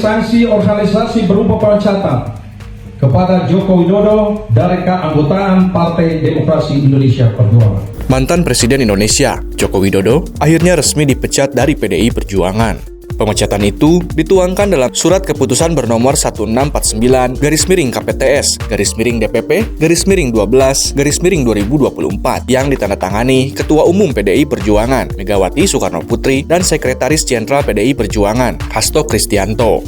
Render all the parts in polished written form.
sanksi organisasi berupa pemecatan kepada Joko Widodo dari keanggotaan Partai Demokrasi Indonesia Perjuangan. Mantan Presiden Indonesia, Joko Widodo, akhirnya resmi dipecat dari PDI Perjuangan. Pemecatan itu dituangkan dalam Surat Keputusan bernomor 1649/DPP/KPTS/12/2024 yang ditandatangani Ketua Umum PDI Perjuangan Megawati Soekarno Putri dan Sekretaris Jenderal PDI Perjuangan Hasto Kristianto.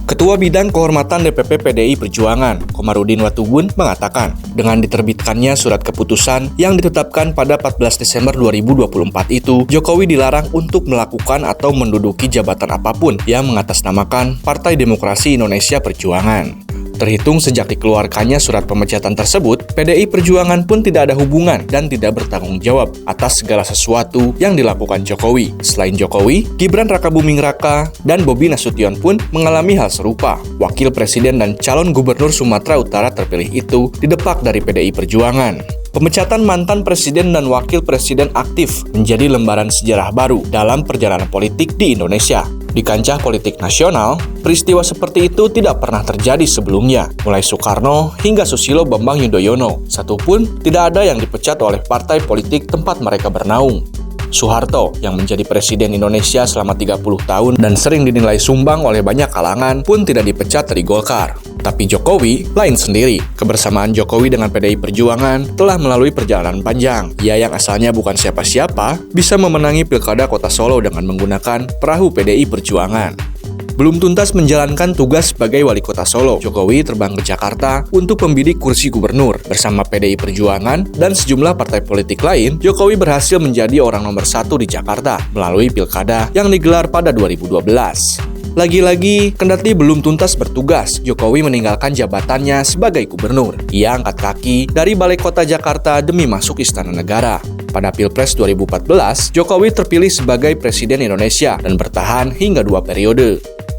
Ketua Bidang Kehormatan DPP PDI Perjuangan, Komarudin Watubun, mengatakan, dengan diterbitkannya surat keputusan yang ditetapkan pada 14 Desember 2024 itu, Jokowi dilarang untuk melakukan atau menduduki jabatan apapun yang mengatasnamakan Partai Demokrasi Indonesia Perjuangan. Terhitung sejak dikeluarkannya surat pemecatan tersebut, PDI Perjuangan pun tidak ada hubungan dan tidak bertanggung jawab atas segala sesuatu yang dilakukan Jokowi. Selain Jokowi, Gibran Rakabuming Raka dan Bobi Nasution pun mengalami hal serupa. Wakil Presiden dan calon Gubernur Sumatera Utara terpilih itu didepak dari PDI Perjuangan. Pemecatan mantan presiden dan wakil presiden aktif menjadi lembaran sejarah baru dalam perjalanan politik di Indonesia. Di kancah politik nasional, peristiwa seperti itu tidak pernah terjadi sebelumnya. Mulai Soekarno hingga Susilo Bambang Yudhoyono, satupun tidak ada yang dipecat oleh partai politik tempat mereka bernaung. Soeharto yang menjadi presiden Indonesia selama 30 tahun dan sering dinilai sumbang oleh banyak kalangan pun tidak dipecat dari Golkar. Tapi Jokowi lain sendiri. Kebersamaan Jokowi dengan PDI Perjuangan telah melalui perjalanan panjang. Ia yang asalnya bukan siapa-siapa bisa memenangi Pilkada Kota Solo dengan menggunakan perahu PDI Perjuangan. Belum tuntas menjalankan tugas sebagai wali kota Solo, Jokowi terbang ke Jakarta untuk membidik kursi gubernur. Bersama PDI Perjuangan dan sejumlah partai politik lain, Jokowi berhasil menjadi orang nomor 1 di Jakarta melalui pilkada yang digelar pada 2012. Lagi-lagi, kendati belum tuntas bertugas, Jokowi meninggalkan jabatannya sebagai gubernur. Ia angkat kaki dari Balai Kota Jakarta demi masuk Istana Negara. Pada Pilpres 2014, Jokowi terpilih sebagai Presiden Indonesia dan bertahan hingga 2 periode.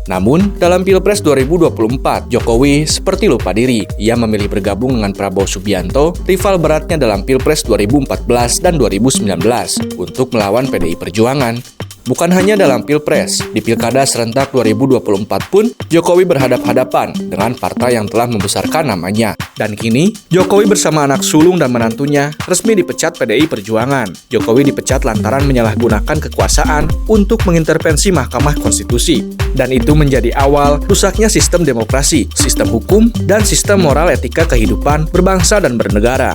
Namun, dalam Pilpres 2024, Jokowi seperti lupa diri. Ia memilih bergabung dengan Prabowo Subianto, rival beratnya dalam Pilpres 2014 dan 2019, untuk melawan PDI Perjuangan. Bukan hanya dalam Pilpres, di Pilkada serentak 2024 pun, Jokowi berhadap-hadapan dengan partai yang telah membesarkan namanya. Dan kini, Jokowi bersama anak sulung dan menantunya resmi dipecat PDI Perjuangan. Jokowi dipecat lantaran menyalahgunakan kekuasaan untuk mengintervensi Mahkamah Konstitusi. Dan itu menjadi awal rusaknya sistem demokrasi, sistem hukum, dan sistem moral etika kehidupan berbangsa dan bernegara.